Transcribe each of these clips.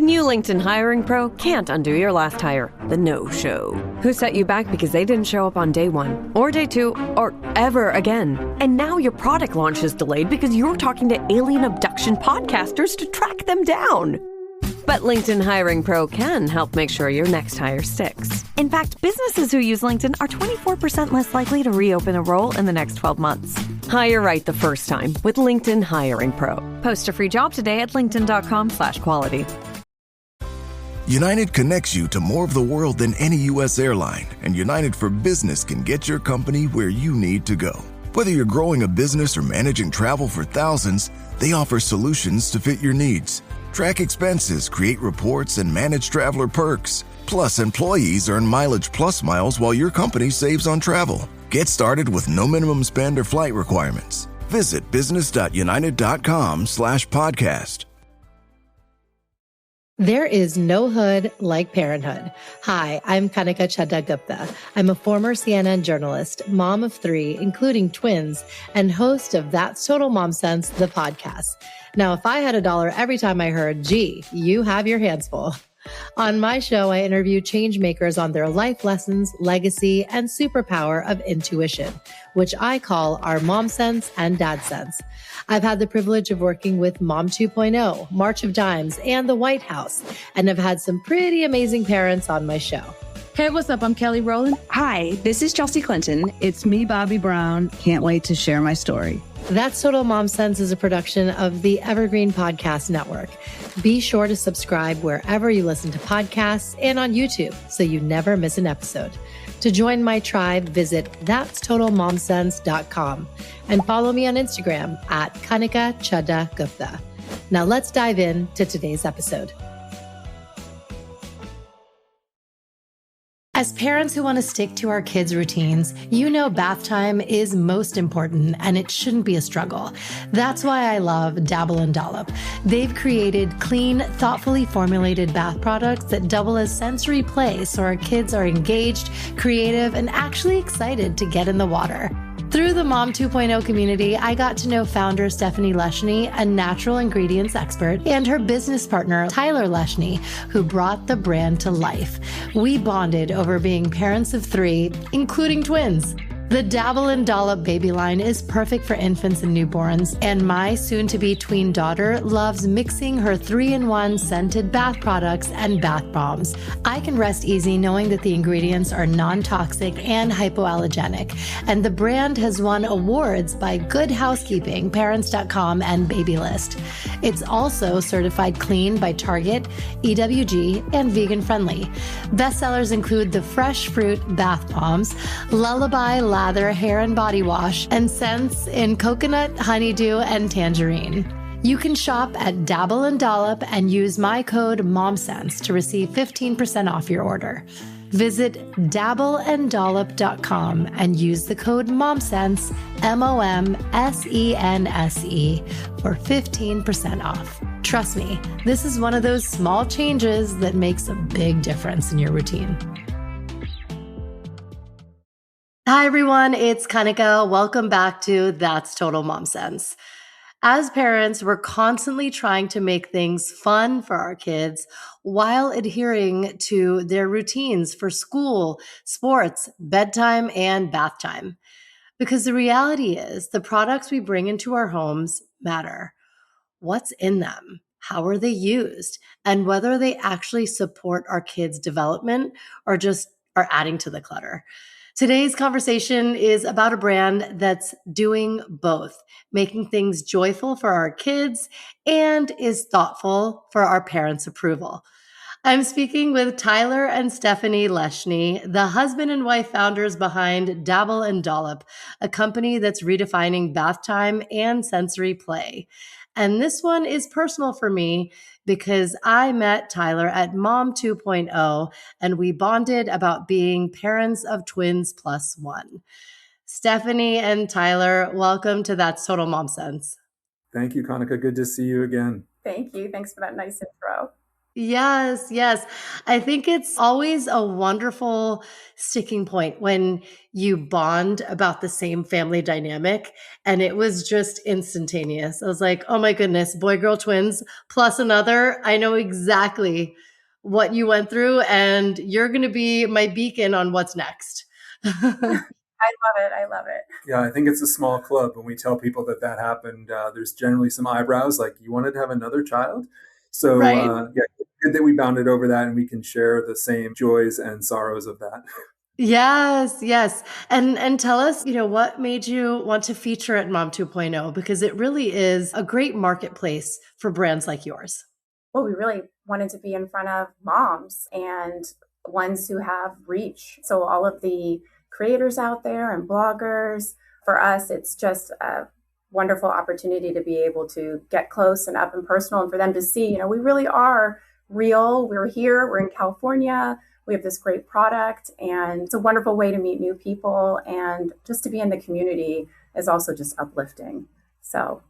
new LinkedIn Hiring Pro can't undo your last hire, the no-show. Who set you back because they didn't show up on day one, or day two, or ever again. And now your product launch is delayed because you're talking to alien abduction podcasters to track them down. But LinkedIn Hiring Pro can help make sure your next hire sticks. In fact, businesses who use LinkedIn are 24% less likely to reopen a role in the next 12 months. Hire right the first time with LinkedIn Hiring Pro. Post a free job today at linkedin.com/quality. United connects you to more of the world than any U.S. airline, and United for Business can get your company where you need to go. Whether you're growing a business or managing travel for thousands, they offer solutions to fit your needs. Track expenses, create reports, and manage traveler perks. Plus, employees earn Mileage Plus miles while your company saves on travel. Get started with no minimum spend or flight requirements. Visit business.united.com/podcast. There is no hood like parenthood. Hi, I'm Kanika Chadda-Gupta. I'm a former CNN journalist, mom of 3, including twins, and host of That's Total Mom Sense, the podcast. Now, if I had $1 every time I heard, gee, you have your hands full. On my show, I interview change makers on their life lessons, legacy, and superpower of intuition, which I call our mom sense and dad sense. I've had the privilege of working with Mom 2.0, March of Dimes, and the White House, and have had some pretty amazing parents on my show. Hey, what's up? I'm Kelly Rowland. Hi, this is Chelsea Clinton. It's me, Bobby Brown. Can't wait to share my story. That's Total Mom Sense is a production of the Evergreen Podcast Network. Be sure to subscribe wherever you listen to podcasts and on YouTube so you never miss an episode. To join my tribe, visit thatstotalmomsense.com and follow me on Instagram at Kanika Chadda Gupta. Now let's dive in to today's episode. As parents who want to stick to our kids' routines, you know bath time is most important and it shouldn't be a struggle. That's why I love Dabble and Dollop. They've created clean, thoughtfully formulated bath products that double as sensory play so our kids are engaged, creative, and actually excited to get in the water. Through the Mom 2.0 community, I got to know founder Stephanie LESHNEY, a natural ingredients expert, and her business partner, Tyler LESHNEY, who brought the brand to life. We bonded over being parents of 3, including twins. The Dabble and Dollop baby line is perfect for infants and newborns, and my soon-to-be tween daughter loves mixing her 3-in-1 scented bath products and bath bombs. I can rest easy knowing that the ingredients are non-toxic and hypoallergenic, and the brand has won awards by Good Housekeeping, Parents.com, and Babylist. It's also certified clean by Target, EWG, and vegan-friendly. Bestsellers include the Fresh Fruit Bath Bombs, Lullaby Lather Hair and Body Wash, and scents in coconut, honeydew, and tangerine. You can shop at Dabble and Dollop and use my code MOMSENSE to receive 15% off your order. Visit dabbleanddollop.com and use the code MOMSENSE, MOMSENSE, for 15% off. Trust me, this is one of those small changes that makes a big difference in your routine. Hi, everyone. It's Kanika. Welcome back to That's Total Mom Sense. As parents, we're constantly trying to make things fun for our kids while adhering to their routines for school, sports, bedtime, and bath time. Because the reality is the products we bring into our homes matter. What's in them? How are they used? And whether they actually support our kids' development or just are adding to the clutter. Today's conversation is about a brand that's doing both, making things joyful for our kids and is thoughtful for our parents' approval. I'm speaking with Tyler and Stephanie LESHNEY, the husband and wife founders behind Dabble and Dollop, a company that's redefining bath time and sensory play. And this one is personal for me because I met Tyler at Mom 2.0 and we bonded about being parents of twins plus 1. Stephanie and Tyler, welcome to That's Total Mom Sense. Thank you, Kanika. Good to see you again. Thank you. Thanks for that nice intro. Yes, yes. I think it's always a wonderful sticking point when you bond about the same family dynamic. And it was just instantaneous. I was like, oh my goodness, boy girl twins plus another. I know exactly what you went through, and you're going to be my beacon on what's next. I love it. I love it. Yeah, I think it's a small club. When we tell people that that happened, there's generally some eyebrows, like, you wanted to have another child? So, Right? yeah, good that we bounded over that and we can share the same joys and sorrows of that. Yes, yes. And tell us, what made you want to feature at Mom 2.0, because it really is a great marketplace for brands like yours. Well, we really wanted to be in front of moms and ones who have reach. So all of the creators out there and bloggers, for us, it's just a wonderful opportunity to be able to get close and up and personal, and for them to see, we really are real. We're here, we're in California. We have this great product, and it's a wonderful way to meet new people, and just to be in the community is also just uplifting. So,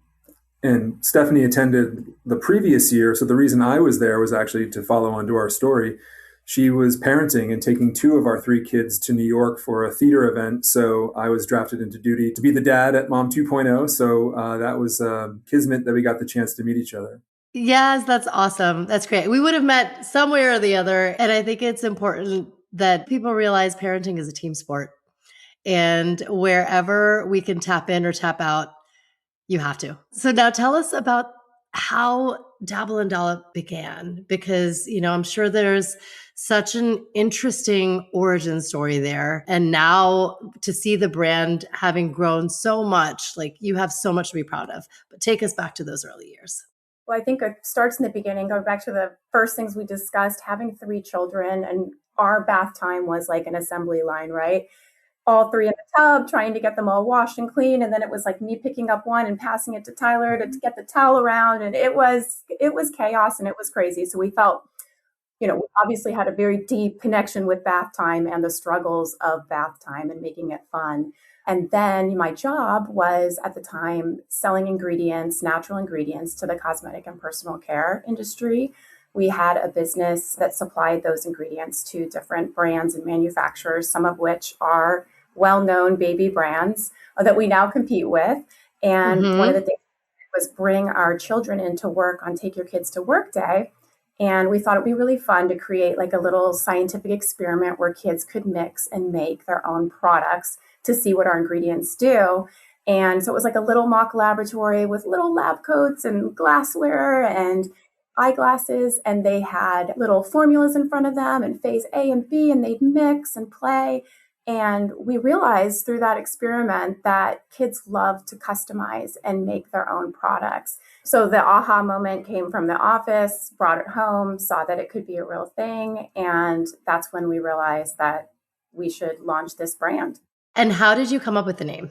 and Stephanie attended the previous year. So the reason I was there was actually to follow on to our story. She was parenting and taking two of our three kids to New York for a theater event. So I was drafted into duty to be the dad at Mom 2.0. So that was kismet that we got the chance to meet each other. Yes, that's awesome. That's great. We would have met some way or the other. And I think it's important that people realize parenting is a team sport. And wherever we can tap in or tap out, you have to. So now tell us about how Dabble and Dollop began, because, I'm sure there's such an interesting origin story there. And now to see the brand having grown so much, like, you have so much to be proud of. But take us back to those early years. Well, I think it starts in the beginning, going back to the first things we discussed, having three children, and our bath time was like an assembly line, right? All three in the tub, trying to get them all washed and clean. And then it was like me picking up one and passing it to Tyler to get the towel around. And it was chaos and it was crazy. So we felt, we obviously had a very deep connection with bath time and the struggles of bath time and making it fun. And then my job was at the time selling ingredients, natural ingredients, to the cosmetic and personal care industry. We had a business that supplied those ingredients to different brands and manufacturers, some of which are well-known baby brands that we now compete with. And one of the things was bring our children into work on Take Your Kids to Work Day. And we thought it'd be really fun to create like a little scientific experiment where kids could mix and make their own products to see what our ingredients do. And so it was like a little mock laboratory with little lab coats and glassware and eyeglasses, and they had little formulas in front of them and phase A and B, and they'd mix and play. And we realized through that experiment that kids love to customize and make their own products. So the aha moment came from the office, brought it home, saw that it could be a real thing. And that's when we realized that we should launch this brand. And how did you come up with the name?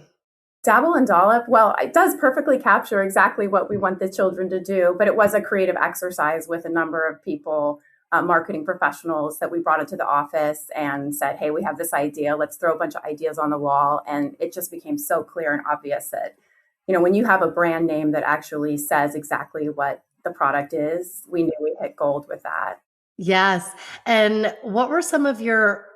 Dabble and Dollop, well, it does perfectly capture exactly what we want the children to do, but it was a creative exercise with a number of people, marketing professionals, that we brought into the office and said, hey, we have this idea, let's throw a bunch of ideas on the wall. And it just became so clear and obvious that, when you have a brand name that actually says exactly what the product is, we knew we hit gold with that. Yes. And what were some of your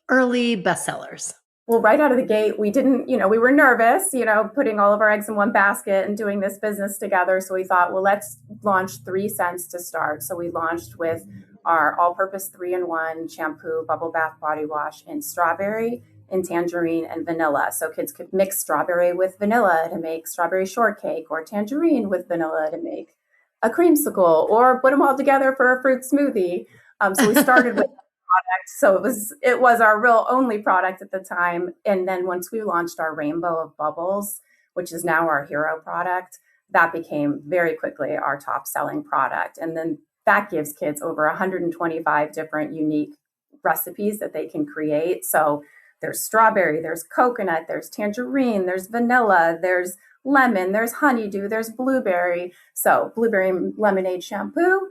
early bestsellers? Well, right out of the gate, we didn't, we were nervous, putting all of our eggs in one basket and doing this business together. So we thought, well, let's launch 3 cents to start. So we launched with our all-purpose 3-in-1 shampoo, bubble bath, body wash in strawberry, in tangerine, and vanilla. So kids could mix strawberry with vanilla to make strawberry shortcake, or tangerine with vanilla to make a creamsicle, or put them all together for a fruit smoothie. So we started with product. So it was our real only product at the time. And then once we launched our Rainbow of Bubbles, which is now our hero product, that became very quickly our top selling product. And then that gives kids over 125 different unique recipes that they can create. So there's strawberry, there's coconut, there's tangerine, there's vanilla, there's lemon, there's honeydew, there's blueberry. So blueberry lemonade shampoo,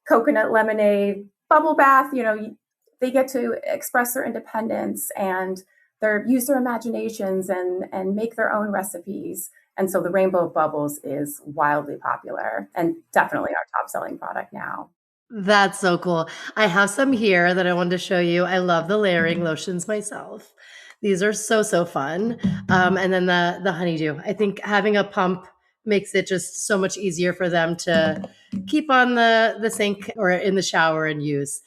coconut lemonade bubble bath, they get to express their independence and use their imaginations and make their own recipes. And so the Rainbow of Bubbles is wildly popular and definitely our top selling product now. That's so cool. I have some here that I wanted to show you. I love the layering lotions myself. These are so, so fun. And then the honeydew. I think having a pump makes it just so much easier for them to keep on the sink or in the shower and use.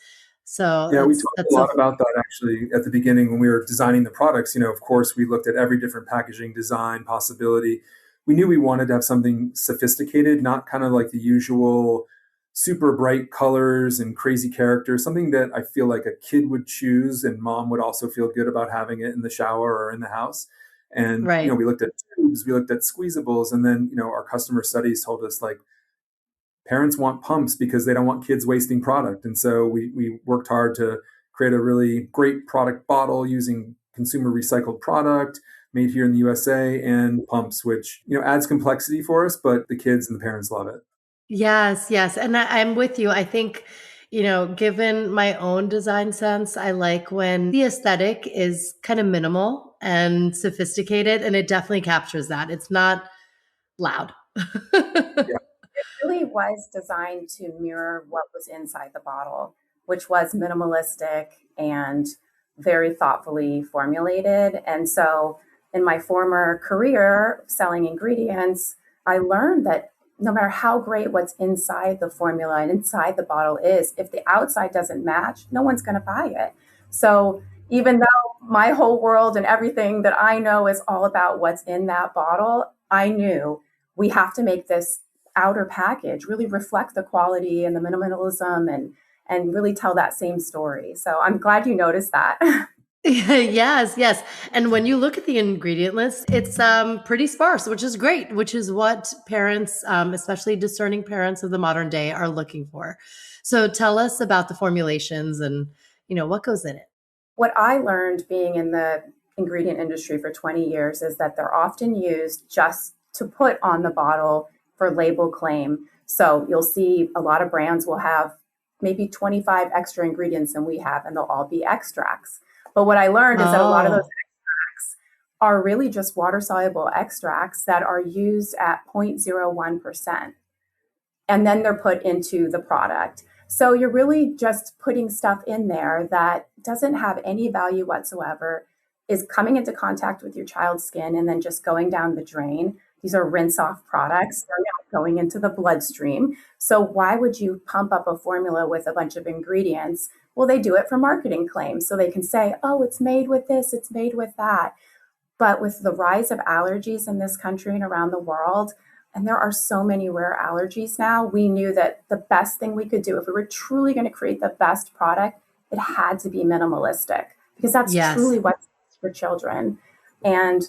So Yeah, we talked that's a so lot about that actually at the beginning when we were designing the products. Of course, we looked at every different packaging design possibility. We knew we wanted to have something sophisticated, not kind of like the usual super bright colors and crazy characters, something that I feel like a kid would choose and mom would also feel good about having it in the shower or in the house. And, right. we looked at tubes, we looked at squeezables, and then, our customer studies told us like, parents want pumps because they don't want kids wasting product. And so we worked hard to create a really great product bottle using consumer recycled product made here in the USA and pumps, which, adds complexity for us, but the kids and the parents love it. Yes, yes. And I'm with you. I think, given my own design sense, I like when the aesthetic is kind of minimal and sophisticated, and it definitely captures that. It's not loud. Yeah. It really was designed to mirror what was inside the bottle, which was minimalistic and very thoughtfully formulated. And so in my former career selling ingredients, I learned that no matter how great what's inside the formula and inside the bottle is, if the outside doesn't match, no one's going to buy it. So even though my whole world and everything that I know is all about what's in that bottle, I knew we have to make this outer package really reflect the quality and the minimalism and really tell that same story. So I'm glad you noticed that. Yes, yes. And when you look at the ingredient list, it's pretty sparse, which is great, which is what parents, especially discerning parents of the modern day, are looking for. So tell us about the formulations and, what goes in it. What I learned being in the ingredient industry for 20 years is that they're often used just to put on the bottle for label claim. So you'll see a lot of brands will have maybe 25 extra ingredients than we have, and they'll all be extracts. But what I learned is that a lot of those extracts are really just water soluble extracts that are used at 0.01%. And then they're put into the product. So you're really just putting stuff in there that doesn't have any value whatsoever, is coming into contact with your child's skin and then just going down the drain. These are rinse off products. They're not going into the bloodstream. So why would you pump up a formula with a bunch of ingredients? Well, they do it for marketing claims. So they can say, oh, it's made with this, it's made with that. But with the rise of allergies in this country and around the world, and there are so many rare allergies now, we knew that the best thing we could do if we were truly going to create the best product, it had to be minimalistic, because that's truly what's for children. And,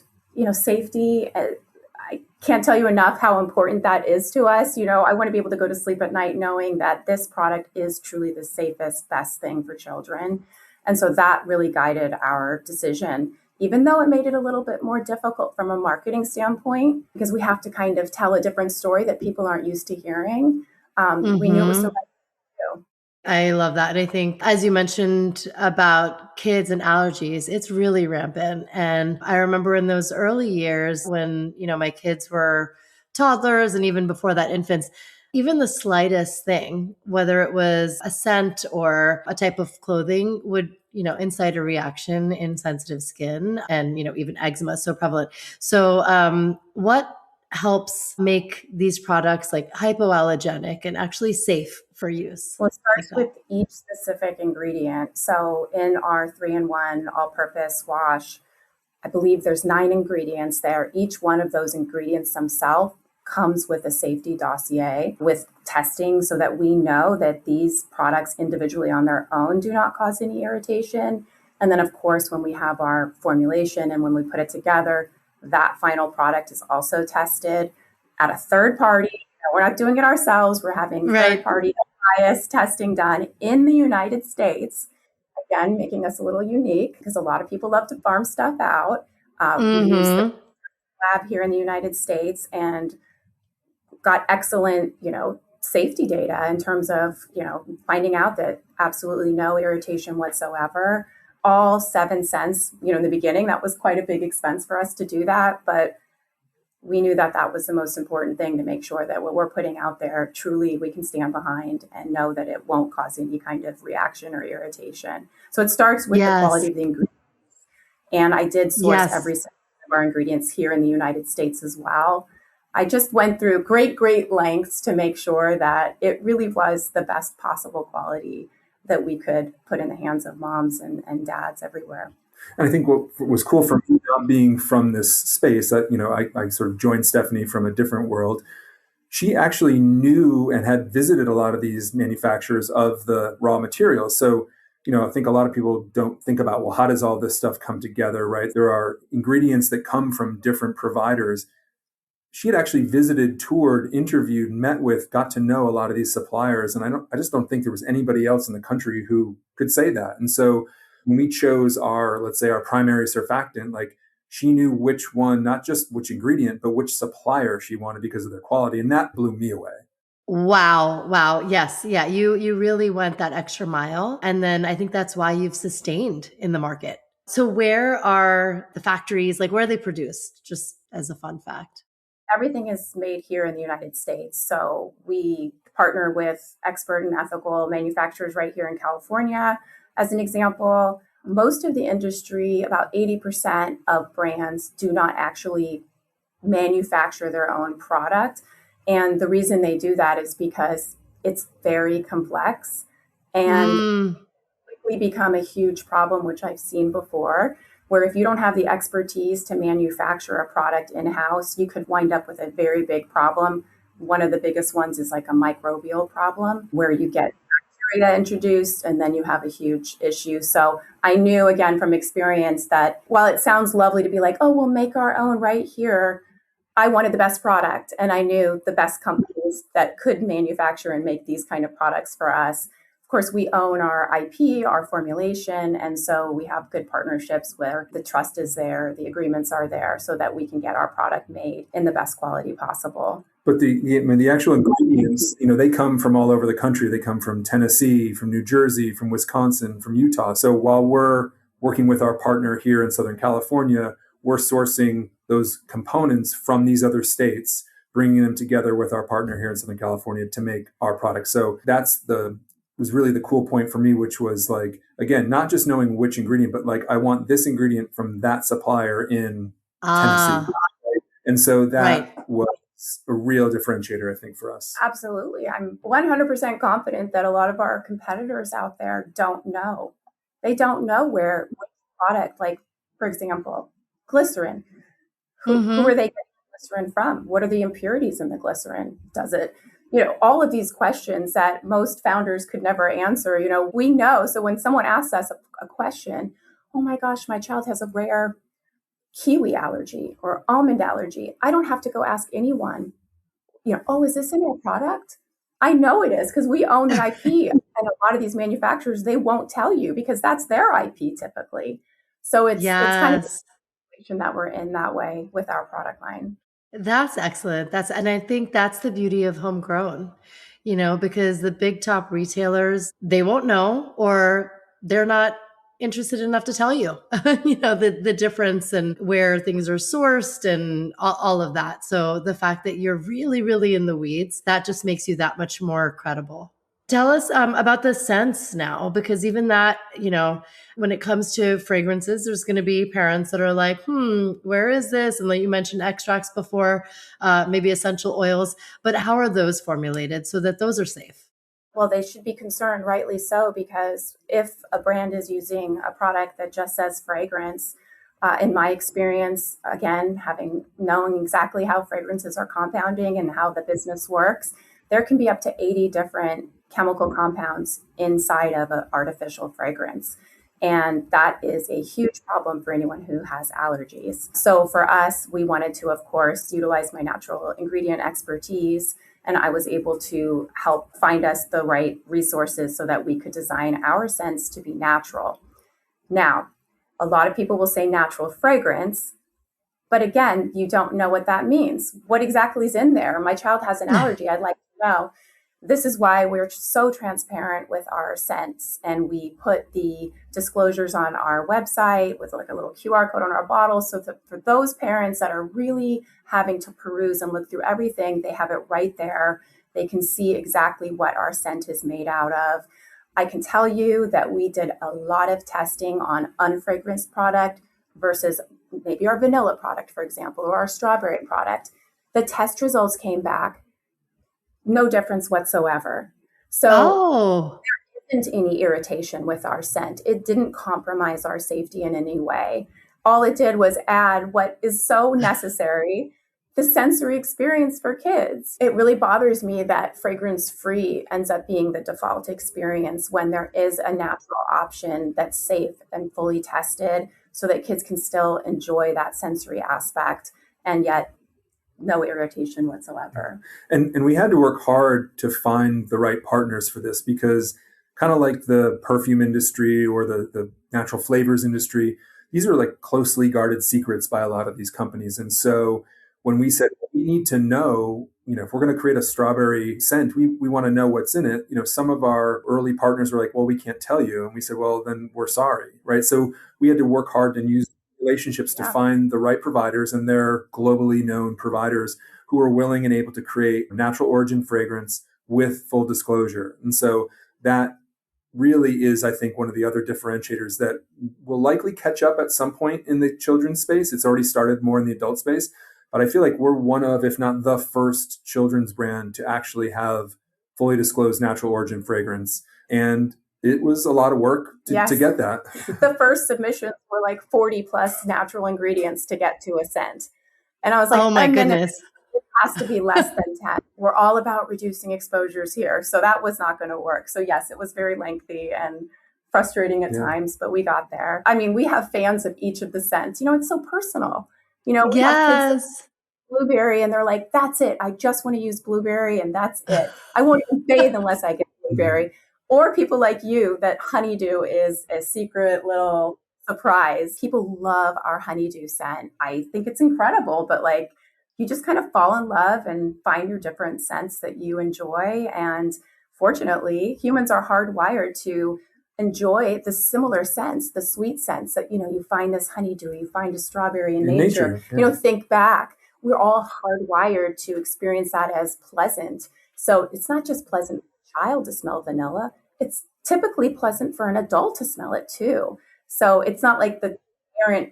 safety, I can't tell you enough how important that is to us. I want to be able to go to sleep at night knowing that this product is truly the safest, best thing for children. And so that really guided our decision, even though it made it a little bit more difficult from a marketing standpoint, because we have to kind of tell a different story that people aren't used to hearing. We knew it was so much to do. I love that. And I think, as you mentioned about kids and allergies, it's really rampant. And I remember in those early years when, my kids were toddlers and even before that, infants, even the slightest thing, whether it was a scent or a type of clothing, would, incite a reaction in sensitive skin, and, even eczema is so prevalent. So what helps make these products like hypoallergenic and actually safe for use? Well, it starts with each specific ingredient. So in our 3-in-1 all-purpose wash, I believe there's 9 ingredients there. Each one of those ingredients themselves comes with a safety dossier with testing so that we know that these products individually on their own do not cause any irritation. And then, of course, when we have our formulation and when we put it together, that final product is also tested at a third party. We're not doing it ourselves. We're having third party bias testing done in the United States. Again, making us a little unique because a lot of people love to farm stuff out. We use the lab here in the United States and got excellent, safety data in terms of, finding out that absolutely no irritation whatsoever. All 7 cents, in the beginning, that was quite a big expense for us to do that. But we knew that that was the most important thing, to make sure that what we're putting out there, truly we can stand behind and know that it won't cause any kind of reaction or irritation. So it starts with the quality of the ingredients. And I did source every single one of our ingredients here in the United States as well. I just went through great lengths to make sure that it really was the best possible quality that we could put in the hands of moms and dads everywhere. And I think what was cool for me, not being from this space, that, I sort of joined Stephanie from a different world. She actually knew and had visited a lot of these manufacturers of the raw materials. So, I think a lot of people don't think about, well, how does all this stuff come together, right? There are ingredients that come from different providers. She had actually visited, toured, interviewed, met with, got to know a lot of these suppliers. And I just don't think there was anybody else in the country who could say that. And so when we chose let's say our primary surfactant, like, she knew which one, not just which ingredient, but which supplier she wanted because of their quality. And that blew me away. Wow. Yes. Yeah. You really went that extra mile. And then I think that's why you've sustained in the market. So where are the factories? Like, where are they produced? Just as a fun fact. Everything is made here in the United States. So we partner with expert and ethical manufacturers right here in California. As an example, most of the industry, about 80% of brands, do not actually manufacture their own product. And the reason they do that is because it's very complex and quickly become a huge problem, which I've seen before, where if you don't have the expertise to manufacture a product in-house, you could wind up with a very big problem. One of the biggest ones is like a microbial problem, where you get bacteria introduced and then you have a huge issue. So I knew, again, from experience, that while it sounds lovely to be like, oh, we'll make our own right here, I wanted the best product, and I knew the best companies that could manufacture and make these kind of products for us. Of course, we own our IP, our formulation, and so we have good partnerships where the trust is there, the agreements are there, so that we can get our product made in the best quality possible. But the actual ingredients, they come from all over the country. They come from Tennessee, from New Jersey, from Wisconsin, from Utah. So while we're working with our partner here in Southern California, we're sourcing those components from these other states, bringing them together with our partner here in Southern California to make our product. So was really the cool point for me, which was like, again, not just knowing which ingredient, but like, I want this ingredient from that supplier in Tennessee. And so that was a real differentiator, I think, for us. Absolutely. I'm 100% confident that a lot of our competitors out there don't know. They don't know which product, like, for example, glycerin. Who are they getting glycerin from? What are the impurities in the glycerin? Does it, all of these questions that most founders could never answer, we know. So when someone asks us a question, oh my gosh, my child has a rare kiwi allergy or almond allergy, I don't have to go ask anyone, oh, is this in your product? I know it is, because we own the IP. And a lot of these manufacturers, they won't tell you because that's their IP typically. So it's kind of that we're in that way with our product line. That's excellent. And I think that's the beauty of homegrown, because the big top retailers, they won't know, or they're not interested enough to tell you, the difference and where things are sourced and all of that. So the fact that you're really, really in the weeds, that just makes you that much more credible. Tell us about the scents now, because even that, when it comes to fragrances, there's going to be parents that are like, where is this? And like you mentioned extracts before, maybe essential oils, but how are those formulated so that those are safe? Well, they should be concerned, rightly so, because if a brand is using a product that just says fragrance, in my experience, again, knowing exactly how fragrances are compounding and how the business works, there can be up to 80 different chemical compounds inside of an artificial fragrance. And that is a huge problem for anyone who has allergies. So for us, we wanted to, of course, utilize my natural ingredient expertise. And I was able to help find us the right resources so that we could design our scents to be natural. Now, a lot of people will say natural fragrance, but again, you don't know what that means. What exactly is in there? My child has an allergy. I'd like to know. This is why we're so transparent with our scents, and we put the disclosures on our website with like a little QR code on our bottle. So that for those parents that are really having to peruse and look through everything, they have it right there. They can see exactly what our scent is made out of. I can tell you that we did a lot of testing on unfragranced product versus maybe our vanilla product, for example, or our strawberry product. The test results came back no difference whatsoever. So there isn't any irritation with our scent. It didn't compromise our safety in any way. All it did was add what is so necessary, the sensory experience for kids. It really bothers me that fragrance-free ends up being the default experience when there is a natural option that's safe and fully tested so that kids can still enjoy that sensory aspect and yet no irritation whatsoever. And we had to work hard to find the right partners for this because kind of like the perfume industry or the natural flavors industry, these are like closely guarded secrets by a lot of these companies. And so when we said we need to know, if we're going to create a strawberry scent, we want to know what's in it. Some of our early partners were like, well, we can't tell you. And we said, well, then we're sorry. Right. So we had to work hard and use relationships to find the right providers, and they're globally known providers who are willing and able to create natural origin fragrance with full disclosure. And so that really is, I think, one of the other differentiators that will likely catch up at some point in the children's space. It's already started more in the adult space, but I feel like we're one of, if not the first children's brand to actually have fully disclosed natural origin fragrance. And it was a lot of work to get that. The first submissions were like 40 plus natural ingredients to get to a scent. And I was like, oh my goodness, it has to be less than 10. We're all about reducing exposures here. So that was not going to work. So yes, it was very lengthy and frustrating at times, but we got there. I mean, we have fans of each of the scents. It's so personal. We have kids blueberry and they're like, that's it. I just want to use blueberry and that's it. I won't even bathe unless I get blueberry. Or people like you, that honeydew is a secret little surprise. People love our honeydew scent. I think it's incredible, but you just kind of fall in love and find your different scents that you enjoy. And fortunately, humans are hardwired to enjoy the similar scents, the sweet scents that, you find this honeydew, you find a strawberry in nature. Think back. We're all hardwired to experience that as pleasant. So it's not just pleasant child to smell vanilla, it's typically pleasant for an adult to smell it too. So it's not like the parent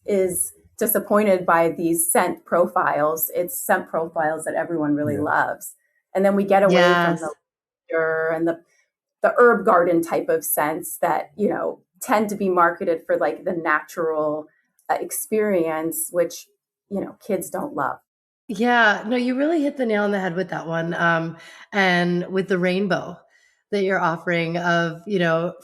is disappointed by these scent profiles. It's scent profiles that everyone really loves. And then we get away from the lavender and the herb garden type of scents that, tend to be marketed for like the natural experience, which, kids don't love. Yeah, no, you really hit the nail on the head with that one. And with the rainbow that you're offering of,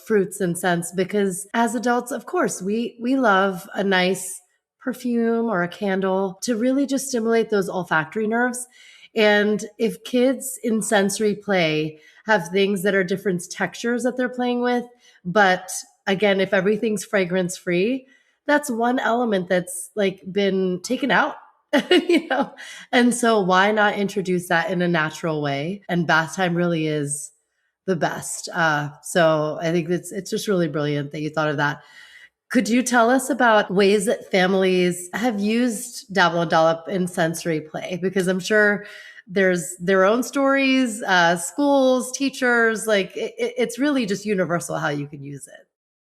fruits and scents, because as adults, of course, we love a nice perfume or a candle to really just stimulate those olfactory nerves. And if kids in sensory play have things that are different textures that they're playing with, but again, if everything's fragrance free, that's one element that's been taken out. And so why not introduce that in a natural way? And bath time really is the best. So I think it's just really brilliant that you thought of that. Could you tell us about ways that families have used Dabble and Dollop in sensory play? Because I'm sure there's their own stories, schools, teachers, it's really just universal how you can use it.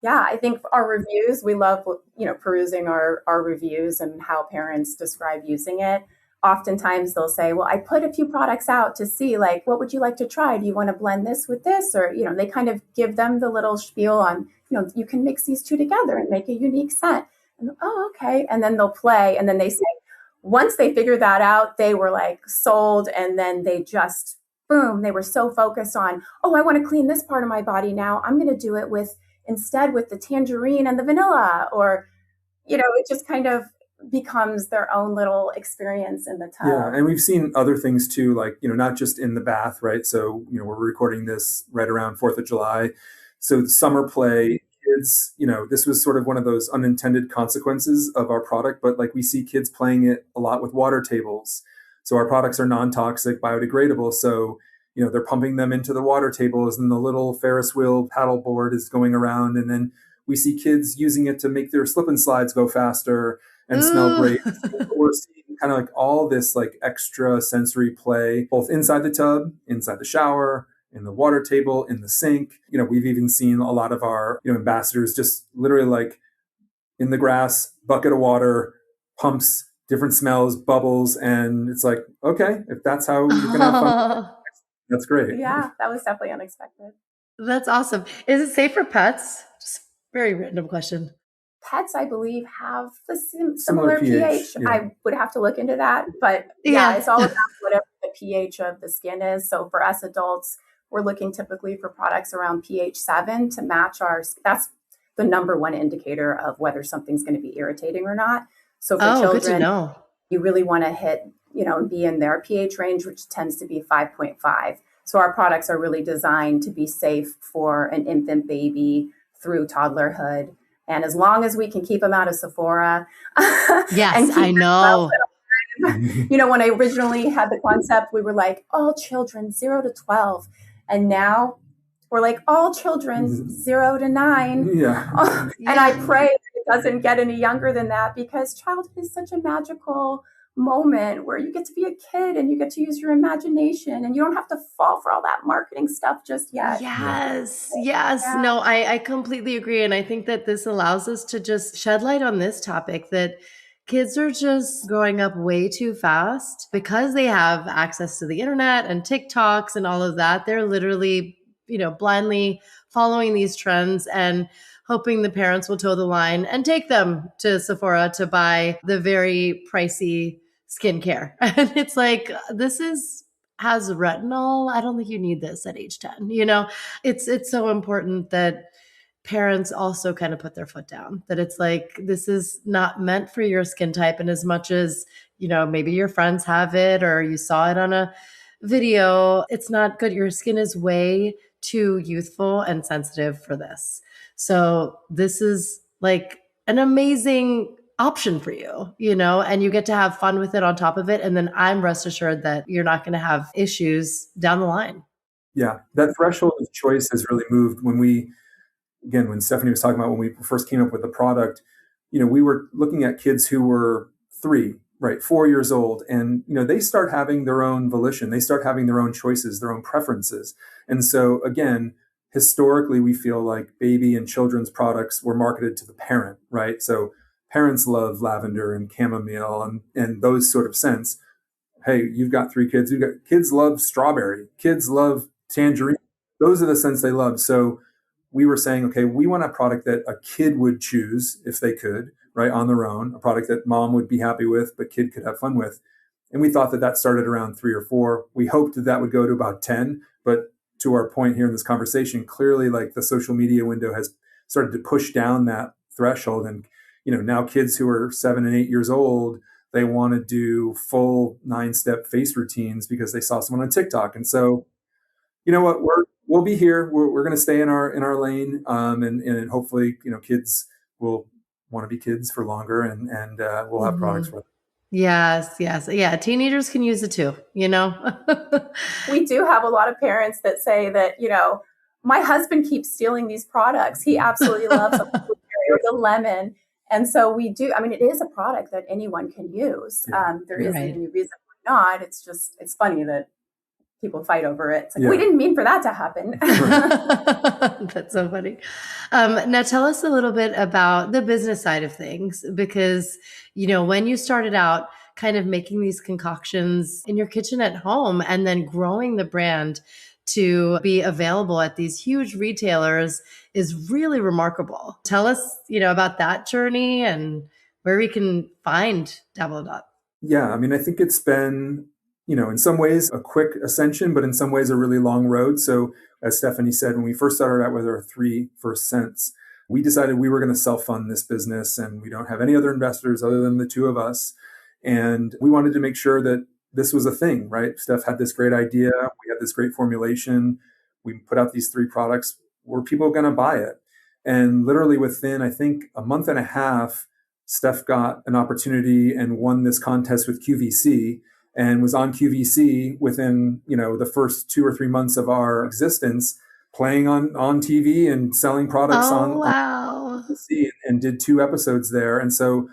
Yeah, I think our reviews, we love, perusing our reviews and how parents describe using it. Oftentimes they'll say, well, I put a few products out to see, what would you like to try? Do you want to blend this with this? Or, they kind of give them the little spiel on, you can mix these two together and make a unique scent. And, oh, okay. And then they'll play. And then they say, once they figure that out, they were sold. And then they just, boom, they were so focused on, oh, I want to clean this part of my body now. I'm going to do it instead with the tangerine and the vanilla, or, it just kind of becomes their own little experience in the tub. Yeah. And we've seen other things too, not just in the bath, right? So, we're recording this right around 4th of July. So the summer play, kids, this was sort of one of those unintended consequences of our product, but we see kids playing it a lot with water tables. So our products are non-toxic, biodegradable. So, they're pumping them into the water tables and the little Ferris wheel paddle board is going around. And then we see kids using it to make their slip and slides go faster and smell great. So we're seeing kind of like all this like extra sensory play, both inside the tub, inside the shower, in the water table, in the sink. We've even seen a lot of our, ambassadors just literally like in the grass, bucket of water, pumps, different smells, bubbles. And it's like, okay, if that's how you can have fun, that's great. Yeah, that was definitely unexpected. That's awesome. Is it safe for pets? Just very random question. Pets, I believe, have the similar pH. Yeah. I would have to look into that. But yeah, it's all about whatever the pH of the skin is. So for us adults, we're looking typically for products around pH 7 to match that's the number one indicator of whether something's going to be irritating or not. So for children, good to know. You really want to hit, be in their pH range, which tends to be 5.5. So our products are really designed to be safe for an infant baby through toddlerhood. And as long as we can keep them out of Sephora. Yes, I know. When I originally had the concept, we were like, all children 0 to 12. And now we're like, all children 0 to 9. Yeah. And I pray that it doesn't get any younger than that, because childhood is such a magical moment where you get to be a kid and you get to use your imagination and you don't have to fall for all that marketing stuff just yet. Yes. No, I completely agree. And I think that this allows us to just shed light on this topic, that kids are just growing up way too fast because they have access to the internet and TikToks and all of that. They're literally, blindly following these trends and hoping the parents will toe the line and take them to Sephora to buy the very pricey skincare. And it's like, has retinol. I don't think you need this at age 10. It's so important that parents also kind of put their foot down, that it's like, this is not meant for your skin type. And as much as, maybe your friends have it or you saw it on a video, it's not good. Your skin is way too youthful and sensitive for this. So this is like an amazing option for you, and you get to have fun with it on top of it. And then I'm rest assured that you're not going to have issues down the line. Yeah. That threshold of choice has really moved when Stephanie was talking about when we first came up with the product, we were looking at kids who were 4 years old, and, they start having their own volition. They start having their own choices, their own preferences. And so again, historically, we feel like baby and children's products were marketed to the parent, right? So parents love lavender and chamomile and those sort of scents. Hey, you've got 3 kids. Kids love strawberry. Kids love tangerine. Those are the scents they love. So we were saying, okay, we want a product that a kid would choose if they could, right, on their own, a product that mom would be happy with, but kid could have fun with. And we thought that started around 3 or 4. We hoped that would go to about 10, but to our point here in this conversation, clearly like the social media window has started to push down that threshold. And, now kids who are 7 and 8 years old, they want to do full 9-step face routines because they saw someone on TikTok. And so, you know what, we'll be here. We're going to stay in our lane. And hopefully, kids will want to be kids for longer and we'll have products for them. Yes. Yeah. Teenagers can use it too, We do have a lot of parents that say that, my husband keeps stealing these products. He absolutely loves them, or the lemon. And so we do, it is a product that anyone can use. There isn't any reason why not. It's funny that people fight over it. It's like, we didn't mean for that to happen. That's so funny. Now tell us a little bit about the business side of things, because, when you started out kind of making these concoctions in your kitchen at home and then growing the brand to be available at these huge retailers is really remarkable. Tell us, about that journey and where we can find Dabble Dot. Yeah. I think it's been, in some ways a quick ascension, but in some ways a really long road. So as Stephanie said, when we first started out with our 3 first cents, we decided we were going to self-fund this business and we don't have any other investors other than the 2 of us. And we wanted to make sure that this was a thing, right? Steph had this great idea. We had this great formulation. We put out these 3 products. Were people going to buy it? And literally within, I think, a month and a half, Steph got an opportunity and won this contest with QVC. and was on QVC within, the first 2 or 3 months of our existence, playing on TV and selling products on wow. QVC, and did 2 episodes there. And so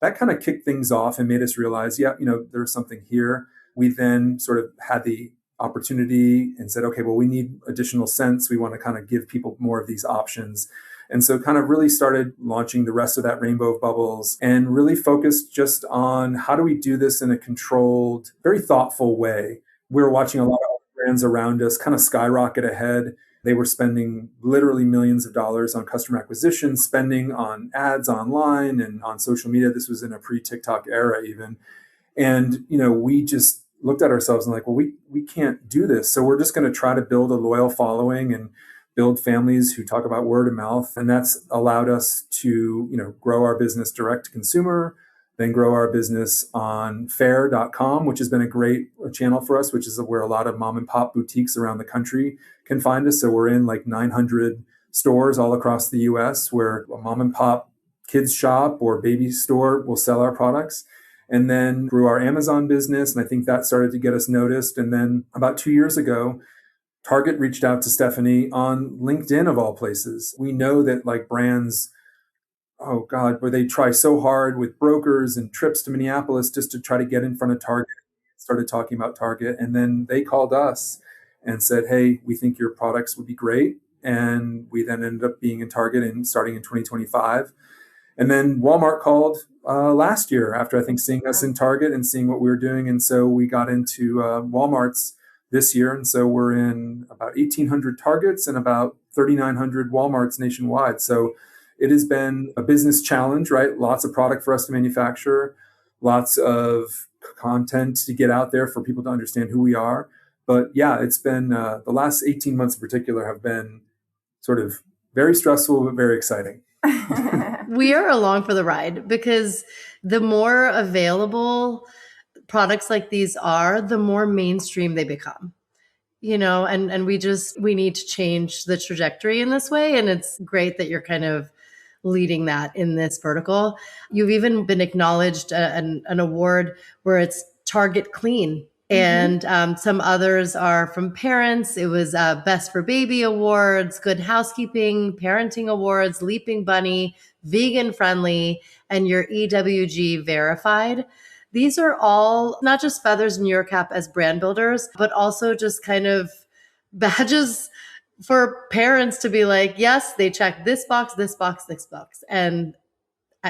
that kind of kicked things off and made us realize, there's something here. We then sort of had the opportunity and said, okay, well, we need additional scents. We want to kind of give people more of these options. And so kind of really started launching the rest of that rainbow of bubbles and really focused just on how do we do this in a controlled, very thoughtful way. We were watching a lot of brands around us kind of skyrocket ahead. They were spending literally millions of dollars on customer acquisition, spending on ads online and on social media. This was in a pre-TikTok era even. And, we just looked at ourselves and like, well, we can't do this. So we're just going to try to build a loyal following and build families who talk about word of mouth. And that's allowed us to, grow our business direct to consumer, then grow our business on faire.com, which has been a great channel for us, which is where a lot of mom and pop boutiques around the country can find us. So we're in like 900 stores all across the US where a mom and pop kids shop or baby store will sell our products. And then grew our Amazon business. And I think that started to get us noticed. And then about 2 years ago, Target reached out to Stephanie on LinkedIn of all places. We know that like brands, oh God, where they try so hard with brokers and trips to Minneapolis just to try to get in front of Target, started talking about Target. And then they called us and said, hey, we think your products would be great. And we then ended up being in Target and starting in 2025. And then Walmart called last year after I think seeing us in Target and seeing what we were doing. And so we got into Walmart's this year. And so we're in about 1,800 Targets and about 3,900 Walmarts nationwide. So it has been a business challenge, right? Lots of product for us to manufacture, lots of content to get out there for people to understand who we are. But yeah, it's been the last 18 months in particular have been sort of very stressful, but very exciting. We are along for the ride because the more available products like these are, the more mainstream they become, and we need to change the trajectory in this way. And it's great that you're kind of leading that in this vertical. You've even been acknowledged an award where it's Target Clean. And some others are from parents. It was Best for Baby Awards, Good Housekeeping, Parenting Awards, Leaping Bunny, Vegan Friendly, and your EWG Verified. These are all not just feathers in your cap as brand builders, but also just kind of badges for parents to be like, yes, they check this box, this box, this box. And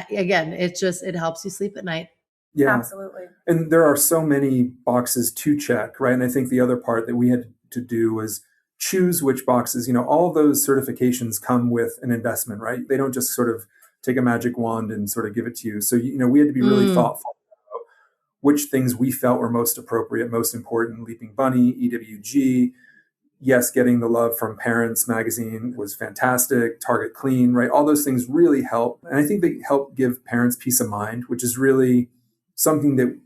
again, it helps you sleep at night. Yeah, absolutely. And there are so many boxes to check, right? And I think the other part that we had to do was choose which boxes, all those certifications come with an investment, right? They don't just sort of take a magic wand and sort of give it to you. So, we had to be really thoughtful about which things we felt were most appropriate, most important. Leaping Bunny, EWG, yes, getting the love from Parents Magazine was fantastic. Target Clean, right? All those things really help. And I think they help give parents peace of mind, which is really something that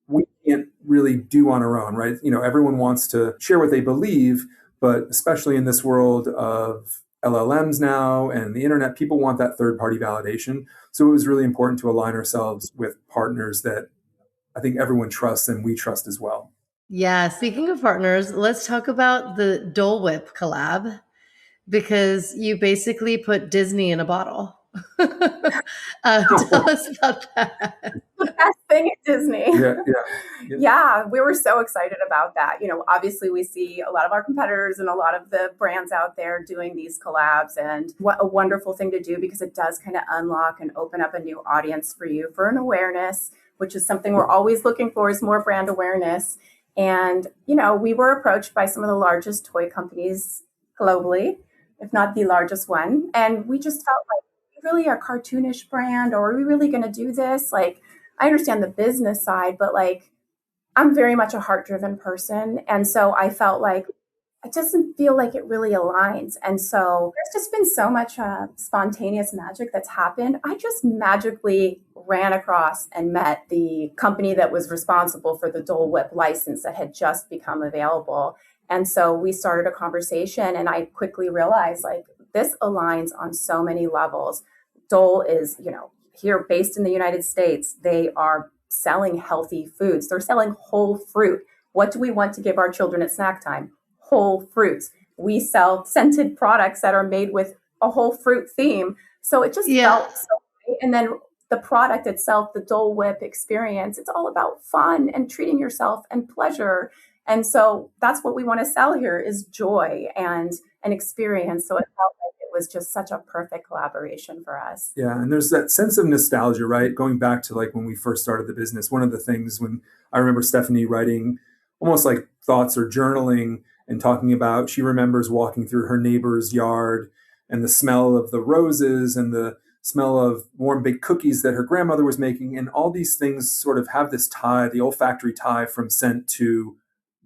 we can't really do on our own, right? Everyone wants to share what they believe, but especially in this world of LLMs now and the internet, people want that third-party validation. So it was really important to align ourselves with partners that I think everyone trusts and we trust as well. Yeah. Speaking of partners, let's talk about the Dole Whip collab, because you basically put Disney in a bottle. Tell us about that. The best thing at Disney. Yeah. Yeah, we were so excited about that. Obviously we see a lot of our competitors and a lot of the brands out there doing these collabs, and what a wonderful thing to do, because it does kind of unlock and open up a new audience for you for an awareness, which is something we're always looking for, is more brand awareness. And, we were approached by some of the largest toy companies globally, if not the largest one. And we just felt like, really a cartoonish brand, or are we really going to do this? Like, I understand the business side, but like, I'm very much a heart-driven person. And so I felt like it doesn't feel like it really aligns. And so there's just been so much spontaneous magic that's happened. I just magically ran across and met the company that was responsible for the Dole Whip license that had just become available. And so we started a conversation, and I quickly realized like, this aligns on so many levels. Dole is, here based in the United States. They are selling healthy foods. They're selling whole fruit. What do we want to give our children at snack time? Whole fruits. We sell scented products that are made with a whole fruit theme. So it just felt so great. And then the product itself, the Dole Whip experience, it's all about fun and treating yourself and pleasure. And so that's what we want to sell here is joy and an experience. So it felt like it was just such a perfect collaboration for us. Yeah. And there's that sense of nostalgia, right? Going back to like when we first started the business, one of the things when I remember Stephanie writing almost like thoughts or journaling and talking about, she remembers walking through her neighbor's yard and the smell of the roses and the smell of warm baked cookies that her grandmother was making. And all these things sort of have this tie, the olfactory tie from scent to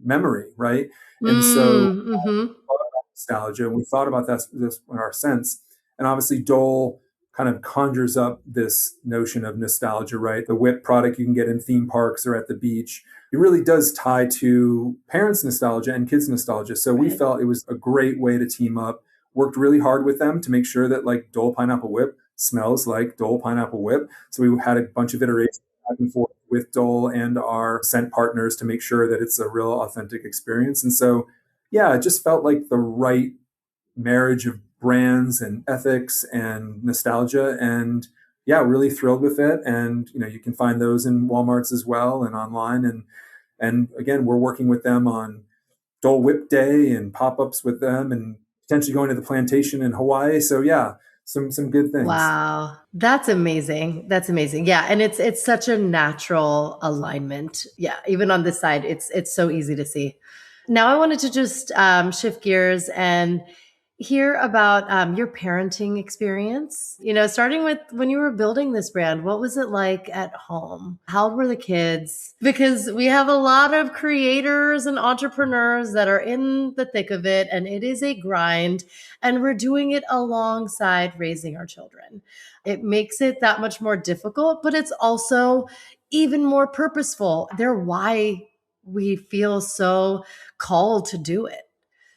memory, right? And so we thought about nostalgia, and we thought about this in our sense. And obviously Dole kind of conjures up this notion of nostalgia, right? The whip product you can get in theme parks or at the beach. It really does tie to parents' nostalgia and kids' nostalgia. So we felt it was a great way to team up, worked really hard with them to make sure that like Dole Pineapple Whip smells like Dole Pineapple Whip. So we had a bunch of iterations back and forth with Dole and our scent partners to make sure that it's a real authentic experience. And so, yeah, it just felt like the right marriage of brands and ethics and nostalgia. And yeah, really thrilled with it. And, you know, you can find those in Walmarts as well and online. And again, we're working with them on Dole Whip Day and pop-ups with them and potentially going to the plantation in Hawaii. So yeah, some good things. Wow. That's amazing. That's amazing. Yeah. And it's such a natural alignment. Yeah. Even on this side, it's so easy to see. Now I wanted to just shift gears and hear about your parenting experience. You know, starting with when you were building this brand, what was it like at home? How old were the kids? Because we have a lot of creators and entrepreneurs that are in the thick of it, and it is a grind, and we're doing it alongside raising our children. It makes it that much more difficult, but it's also even more purposeful. They're why we feel so called to do it.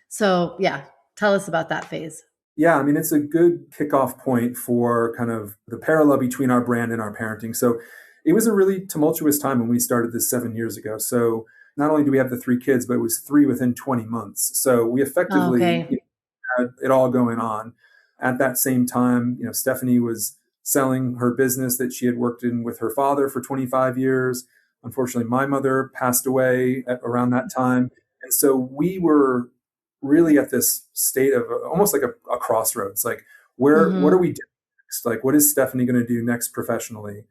So yeah, tell us about that phase. Yeah, I mean, it's a good kickoff point for kind of the parallel between our brand and our parenting. So it was a really tumultuous time when we started this 7 years ago. So not only do we have the 3 kids, but it was 3 within 20 months. So we effectively had it all going on. At that same time, you know, Stephanie was selling her business that she had worked in with her father for 25 years. Unfortunately, my mother passed away around that time. And so we were really at this state of almost like a crossroads. Like, what are we doing next? Like, what is Stephanie going to do next professionally?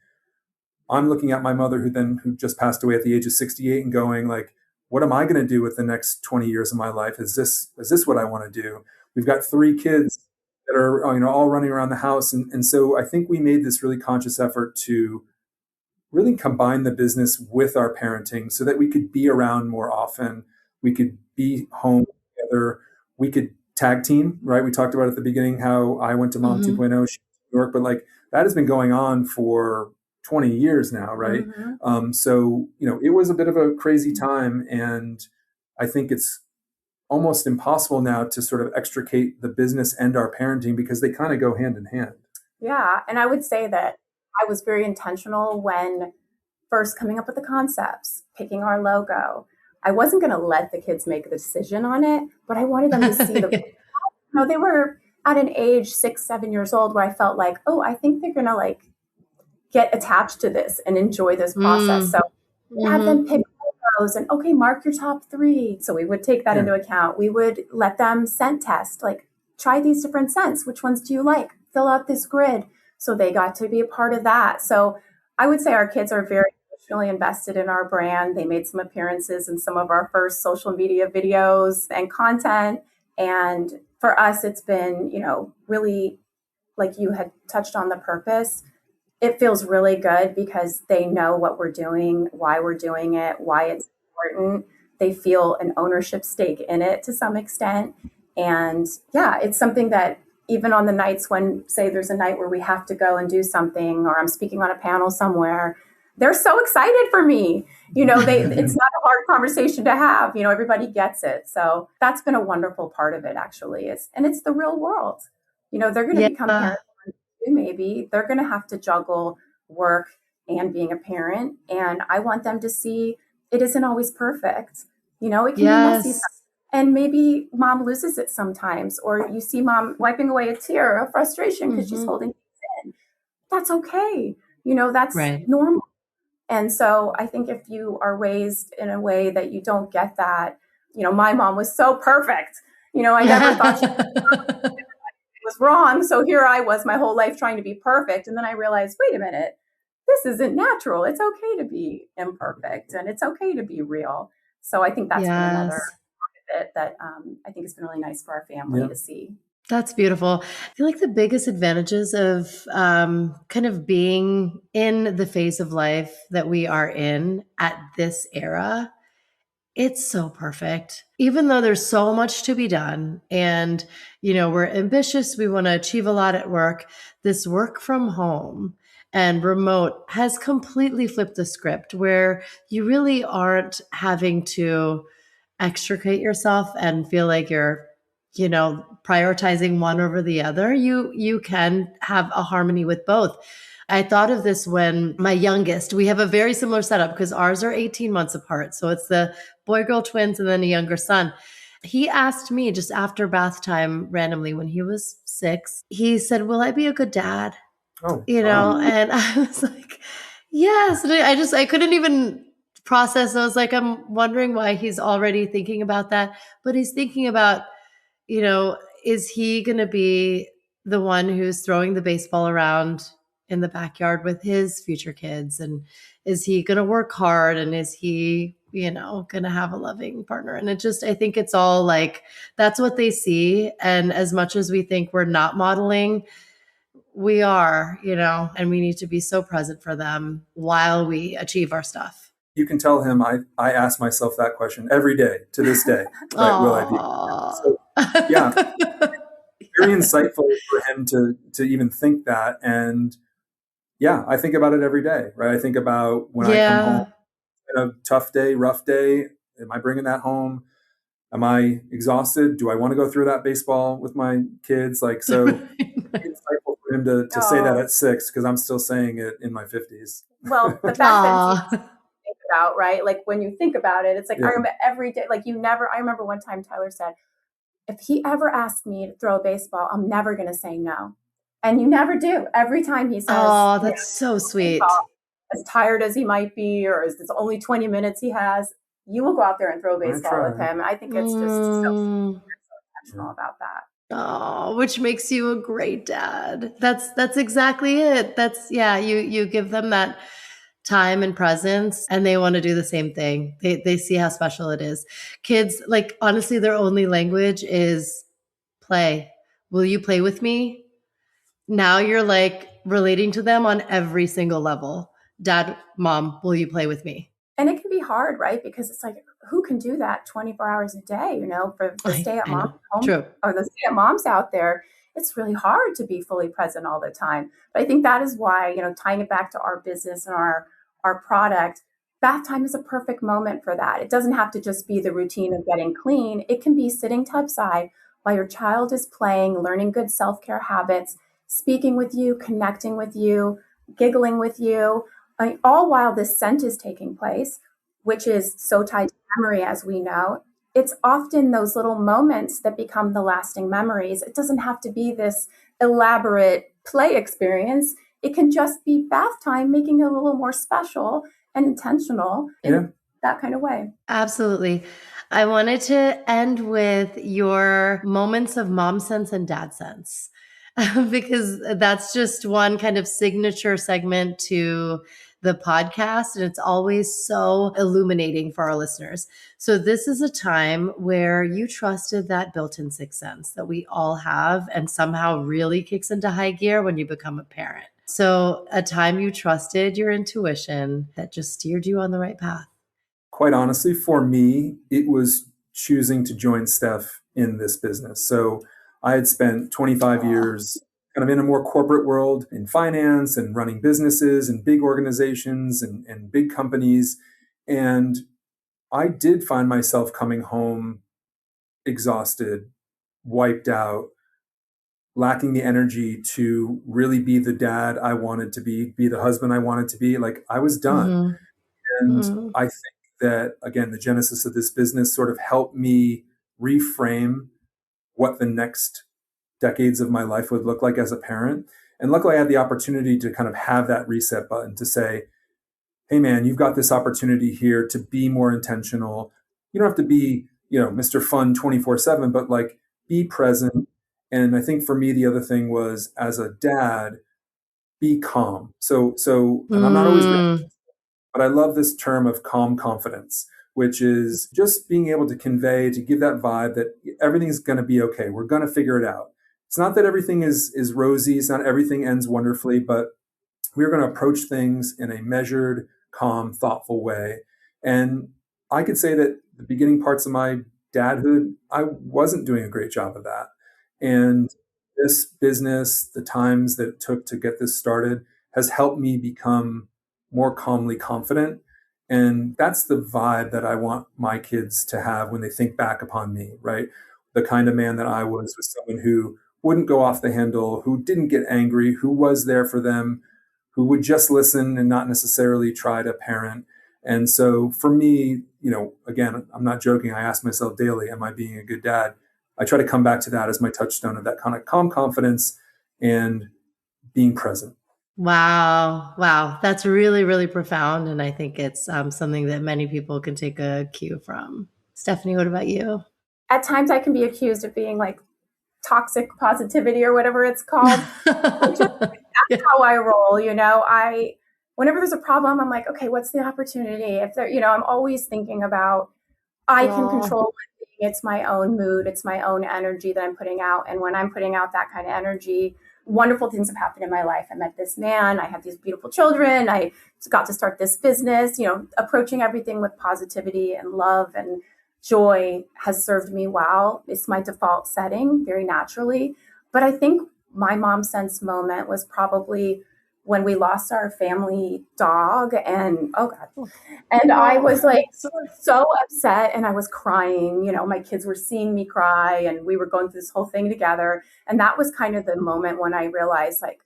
I'm looking at my mother who just passed away at the age of 68 and going like, what am I going to do with the next 20 years of my life? Is this what I want to do? We've got 3 kids that are, you know, all running around the house. And so I think we made this really conscious effort to really combine the business with our parenting so that we could be around more often. We could be home together. We could tag team, right? We talked about at the beginning how I went to Mom 2.0, she went to New York, but like that has been going on for 20 years now, right? So, you know, it was a bit of a crazy time. And I think it's almost impossible now to sort of extricate the business and our parenting because they kind of go hand in hand. Yeah. And I would say that I was very intentional when first coming up with the concepts, picking our logo. I wasn't going to let the kids make a decision on it, but I wanted them to see they were at an age 6, 7 years old where I felt like, oh, I think they're going to like get attached to this and enjoy this process. So have them pick logos and okay, mark your top 3. So we would take that into account. We would let them scent test, like try these different scents. Which ones do you like? Fill out this grid. So they got to be a part of that. So I would say our kids are very emotionally invested in our brand. They made some appearances in some of our first social media videos and content. And for us, it's been, you know, really, like you had touched on the purpose. It feels really good because they know what we're doing, why we're doing it, why it's important. They feel an ownership stake in it to some extent. And yeah, it's something that even on the nights when, say, there's a night where we have to go and do something, or I'm speaking on a panel somewhere, they're so excited for me. You know, it's not a hard conversation to have. You know, everybody gets it. So that's been a wonderful part of it, actually. And it's the real world. You know, they're going to become parents. Maybe they're going to have to juggle work and being a parent. And I want them to see it isn't always perfect. It can be messy. Yes. And maybe mom loses it sometimes, or you see mom wiping away a tear of frustration because she's holding things in. That's okay. That's Right. normal. And so I think if you are raised in a way that you don't get that, my mom was so perfect. I never thought she was wrong. So here I was my whole life trying to be perfect. And then I realized, wait a minute, this isn't natural. It's okay to be imperfect and it's okay to be real. So I think that's been another bit that I think has been really nice for our family to see. That's beautiful. I feel like the biggest advantages of kind of being in the phase of life that we are in at this era, it's so perfect. Even though there's so much to be done and, we're ambitious, we want to achieve a lot at work, this work from home and remote has completely flipped the script where you really aren't having to extricate yourself and feel like you're prioritizing one over the other. You can have a harmony with both. I thought of this when my youngest, we have a very similar setup because ours are 18 months apart. So it's the boy girl twins and then a younger son. He asked me just after bath time randomly when he was 6, he said, "Will I be a good dad?" Oh, And I was like, yes. And I couldn't even process. I was like, I'm wondering why he's already thinking about that. But he's thinking about, is he going to be the one who's throwing the baseball around in the backyard with his future kids? And is he going to work hard? And is he, going to have a loving partner? And I think it's all like, that's what they see. And as much as we think we're not modeling, we are, and we need to be so present for them while we achieve our stuff. You can tell him I ask myself that question every day to this day. Right? Will I be? So, yeah, very insightful for him to even think that. And yeah, I think about it every day, right? I think about when I come home, a tough day, rough day. Am I bringing that home? Am I exhausted? Do I want to go through that baseball with my kids? Like, so it's insightful for him to say that at 6, because I'm still saying it in my 50s. Well, the fact that you think about, right? Like when you think about it, it's like, I remember every day, like I remember one time Tyler said, if he ever asked me to throw a baseball, I'm never going to say no. And you never do. Every time he says, "Oh, that's so sweet." As tired as he might be, or as it's only 20 minutes he has, you will go out there and throw a baseball with him. I think it's just so intentional about that. Oh, which makes you a great dad. That's exactly it. You give them that time and presence and they want to do the same thing. They see how special it is. Kids, like, honestly, their only language is play. Will you play with me? Now you're like relating to them on every single level. Dad, mom, will you play with me? And it can be hard, right? Because it's like, who can do that 24 hours a day, for the stay-at-mom home True. or the stay-at-moms out there? It's really hard to be fully present all the time. But I think that is why, tying it back to our business and our product, bath time is a perfect moment for that. It doesn't have to just be the routine of getting clean. It can be sitting tubside while your child is playing, learning good self-care habits, speaking with you, connecting with you, giggling with you, all while this scent is taking place, which is so tied to memory, as we know. It's often those little moments that become the lasting memories. It doesn't have to be this elaborate play experience. It can just be bath time, making it a little more special and intentional in that kind of way. Absolutely. I wanted to end with your moments of mom sense and dad sense, because that's just one kind of signature segment to the podcast. And it's always so illuminating for our listeners. So this is a time where you trusted that built-in sixth sense that we all have and somehow really kicks into high gear when you become a parent. So a time you trusted your intuition that just steered you on the right path. Quite honestly, for me, it was choosing to join Steph in this business. So I had spent 25 years kind of in a more corporate world in finance and running businesses and big organizations and big companies. And I did find myself coming home exhausted, wiped out, lacking the energy to really be the dad I wanted to be the husband I wanted to be. Like, I was done. And I think that, again, the genesis of this business sort of helped me reframe what the next decades of my life would look like as a parent. And luckily, I had the opportunity to kind of have that reset button to say, hey, man, you've got this opportunity here to be more intentional. You don't have to be, Mr. Fun 24/7, but like, be present. And I think for me, the other thing was, as a dad, be calm. And I'm not always ready, but I love this term of calm confidence, which is just being able to convey, to give that vibe that everything's going to be okay. We're going to figure it out. It's not that everything is rosy. It's not everything ends wonderfully, but we're going to approach things in a measured, calm, thoughtful way. And I could say that the beginning parts of my dadhood, I wasn't doing a great job of that. And this business, the times that it took to get this started, has helped me become more calmly confident. And that's the vibe that I want my kids to have when they think back upon me, right? The kind of man that I was someone who wouldn't go off the handle, who didn't get angry, who was there for them, who would just listen and not necessarily try to parent. And so for me, again, I'm not joking. I ask myself daily, am I being a good dad? I try to come back to that as my touchstone of that kind of calm confidence and being present. Wow. Wow. That's really, really profound. And I think it's something that many people can take a cue from. Stephanie, what about you? At times I can be accused of being like toxic positivity or whatever it's called. That's how I roll. Whenever there's a problem, I'm like, okay, what's the opportunity? If there, I'm always thinking about, I can control one thing. It's my own mood. It's my own energy that I'm putting out. And when I'm putting out that kind of energy, wonderful things have happened in my life. I met this man. I have these beautiful children. I got to start this business. Approaching everything with positivity and love and joy has served me well. It's my default setting very naturally. But I think my mom sense moment was probably when we lost our family dog, and I was like so upset, and I was crying. My kids were seeing me cry, and we were going through this whole thing together. And that was kind of the moment when I realized, like,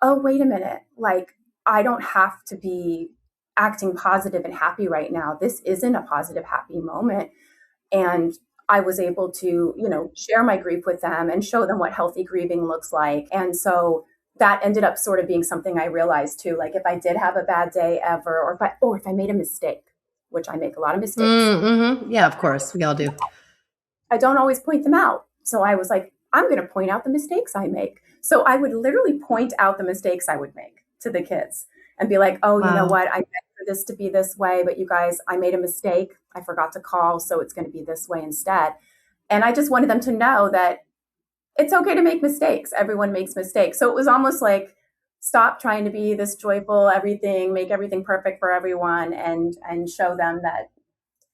oh, wait a minute, like, I don't have to be acting positive and happy right now. This isn't a positive, happy moment. And I was able to, share my grief with them and show them what healthy grieving looks like. And so that ended up sort of being something I realized too. Like, if I did have a bad day ever, or if I made a mistake, which I make a lot of mistakes. Mm-hmm. Yeah, of course. We all do. I don't always point them out. So I was like, I'm going to point out the mistakes I make. So I would literally point out the mistakes I would make to the kids and be like, oh, you know what? I meant for this to be this way, but you guys, I made a mistake. I forgot to call. So it's going to be this way instead. And I just wanted them to know that it's okay to make mistakes. Everyone makes mistakes. So it was almost like, stop trying to be this joyful everything, make everything perfect for everyone, and show them that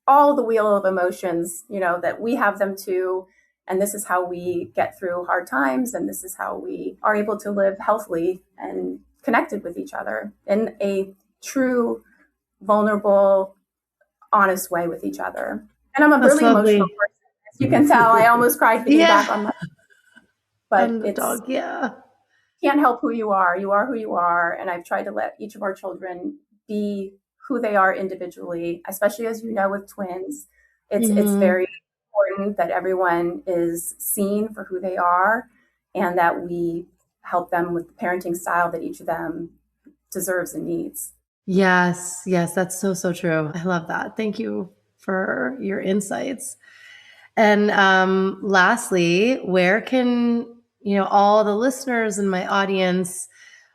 all the wheel of emotions, that we have them too. And this is how we get through hard times. And this is how we are able to live healthily and connected with each other in a true, vulnerable, honest way with each other. And I'm a really emotional person. As you can tell, I almost cried being back on my... But it's dog, can't help who you are. You are who you are. And I've tried to let each of our children be who they are individually, especially as with twins. It's very important that everyone is seen for who they are and that we help them with the parenting style that each of them deserves and needs. Yes, that's so true. I love that. Thank you for your insights. And lastly, where can all the listeners in my audience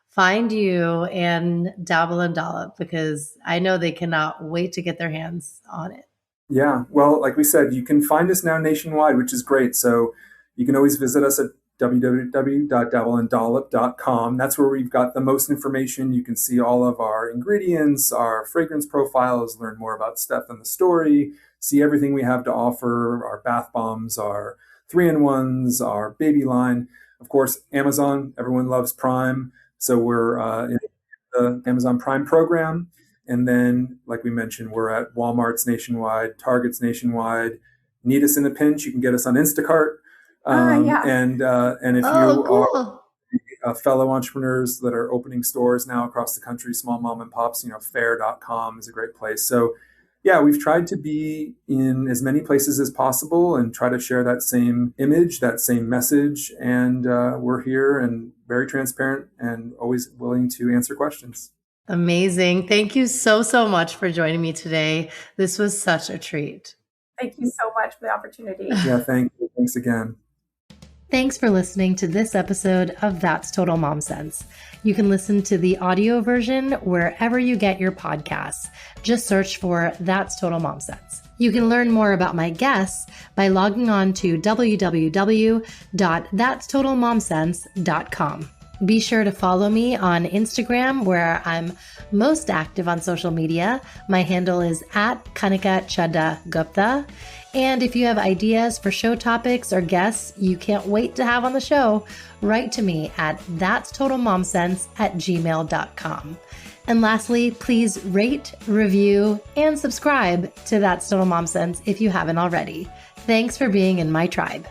find you and Dabble and Dollop? Because I know they cannot wait to get their hands on it. Yeah, well, like we said, you can find us now nationwide, which is great. So you can always visit us at www.dabbleanddollop.com. That's where we've got the most information. You can see all of our ingredients, our fragrance profiles, learn more about Steph and the story, see everything we have to offer, our bath bombs, our 3-in-1s, our baby line. Of course, Amazon, everyone loves Prime. So we're in the Amazon Prime program. And then, like we mentioned, we're at Walmart's nationwide, Target's nationwide. Need us in a pinch, you can get us on Instacart. Yeah. And if you cool. are fellow entrepreneurs that are opening stores now across the country, small mom and pops, fair.com is a great place. So yeah, we've tried to be in as many places as possible and try to share that same image, that same message. And we're here and very transparent and always willing to answer questions. Amazing. Thank you so, so much for joining me today. This was such a treat. Thank you so much for the opportunity. Yeah, thank you. Thanks again. Thanks for listening to this episode of That's Total Mom Sense. You can listen to the audio version wherever you get your podcasts. Just search for That's Total Mom Sense. You can learn more about my guests by logging on to www.thatstotalmomsense.com. Be sure to follow me on Instagram, where I'm most active on social media. My handle is @KanikaChadda-Gupta. And if you have ideas for show topics or guests you can't wait to have on the show, write to me at thatstotalmomsense@gmail.com. And lastly, please rate, review, and subscribe to That's Total Mom Sense if you haven't already. Thanks for being in my tribe.